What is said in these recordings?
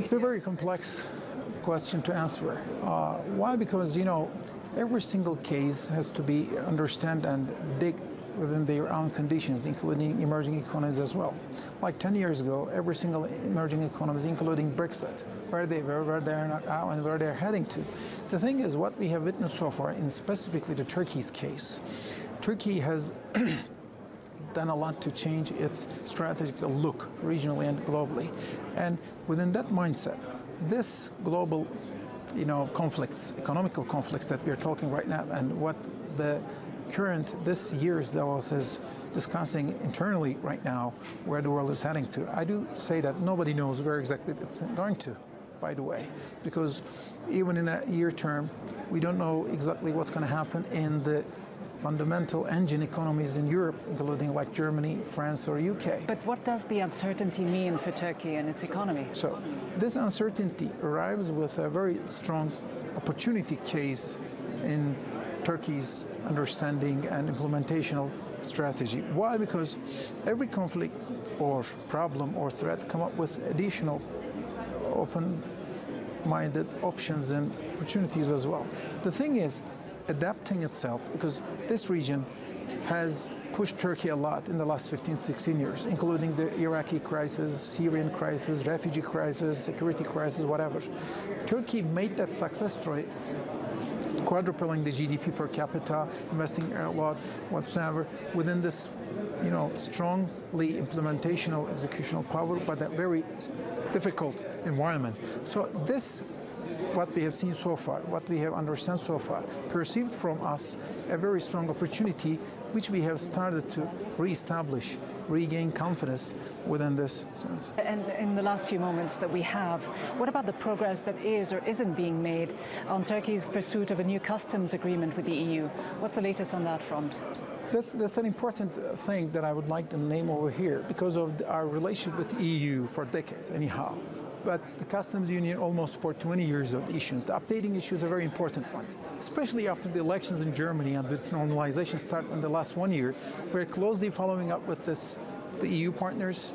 It's a very complex question to answer. Why? Because, every single case has to be understood and dig within their own conditions, including emerging economies as well. Like 10 years ago, every single emerging economy, including Brexit, where they were, where they are now, and where they're heading to. The thing is, what we have witnessed so far, in specifically the Turkey's case, Turkey has done a lot to change its strategic look regionally and globally. And within that mindset, this global conflicts, economical conflicts that we're talking right now, and what the this year's Davos is discussing internally right now, where the world is heading to. I do say that nobody knows where exactly it's going to, by the way, because even in a year term, we don't know exactly what's going to happen in the fundamental engine economies in Europe, including like Germany, France, or UK. But what does the uncertainty mean for Turkey and its economy? So this uncertainty arrives with a very strong opportunity case in Turkey's understanding and implementational strategy. Why? Because every conflict or problem or threat come up with additional open-minded options and opportunities as well. The thing is adapting itself, because this region has pushed Turkey a lot in the last 15, 16 years, including the Iraqi crisis, Syrian crisis, refugee crisis, security crisis, whatever. Turkey made that success story, quadrupling the GDP per capita, investing a lot whatsoever within this, strongly implementational, executional power, but a very difficult environment. So this, what we have seen so far, what we have understood so far, perceived from us a very strong opportunity, which we have started to reestablish, regain confidence within this sense. And in the last few moments that we have, what about the progress that is or isn't being made on Turkey's pursuit of a new customs agreement with the EU? What's the latest on that front? That's an important thing that I would like to name over here because of our relationship with the EU for decades anyhow. But the customs union almost for 20 years of issues. The updating issue is a very important one, especially after the elections in Germany and this normalization started in the last 1 year. We're closely following up with the EU partners,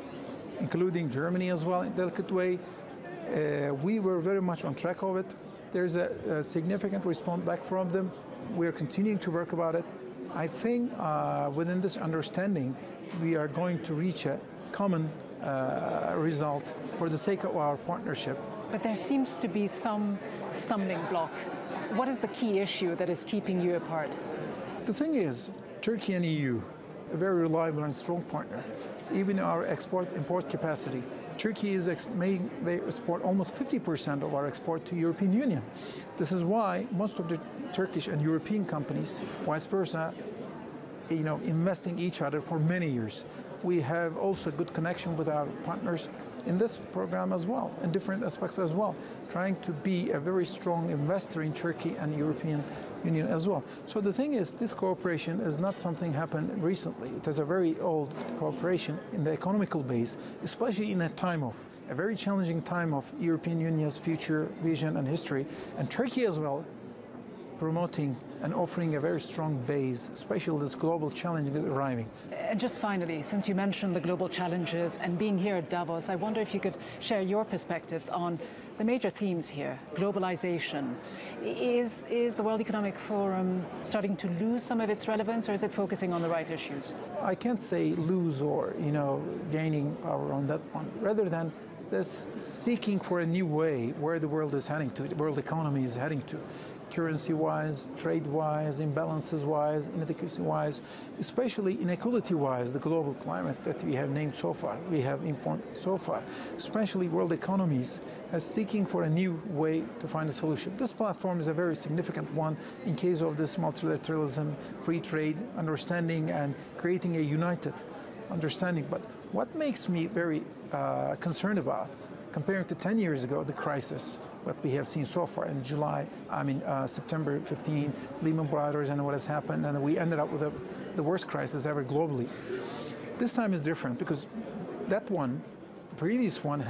including Germany as well, in a delicate way. We were very much on track of it. There's a significant response back from them. We're continuing to work about it. I think within this understanding, we are going to reach a common result for the sake of our partnership. But there seems to be some stumbling block. What is the key issue that is keeping you apart? The thing is, Turkey and EU, a very reliable and strong partner. Even our export-import capacity, Turkey is they export almost 50% of our export to European Union. This is why most of the Turkish and European companies, vice versa, investing each other for many years. We have also a good connection with our partners in this program as well, in different aspects as well, trying to be a very strong investor in Turkey and European Union as well. So the thing is, this cooperation is not something happened recently. It is a very old cooperation in the economical base, especially in a very challenging time of European Union's future vision and history, and Turkey as well, promoting and offering a very strong base, especially this global challenge is arriving. And just finally, since you mentioned the global challenges and being here at Davos, I wonder if you could share your perspectives on the major themes here. Globalization. Is the World Economic Forum starting to lose some of its relevance, or is it focusing on the right issues? I can't say lose or, gaining power on that one, rather than this seeking for a new way where the world is heading to, the world economy is heading to. Currency-wise, trade-wise, imbalances-wise, inadequacy-wise, especially inequality-wise, the global climate that we have named so far, we have informed so far, especially world economies, as seeking for a new way to find a solution. This platform is a very significant one in case of this multilateralism, free trade, understanding, and creating a united understanding. But what makes me very concerned about, comparing to 10 years ago, the crisis, what we have seen so far in September 15, Lehman Brothers and what has happened, and we ended up with the worst crisis ever globally. This time is different because that one, the previous one,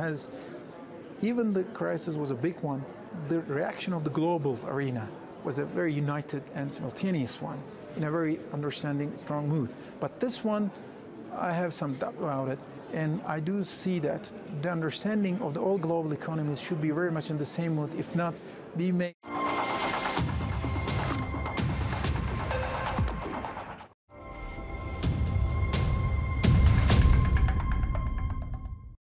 even the crisis was a big one, the reaction of the global arena was a very united and simultaneous one, in a very understanding, strong mood. But this one, I have some doubt about it. And I do see that the understanding of the all global economies should be very much in the same mood, if not be made.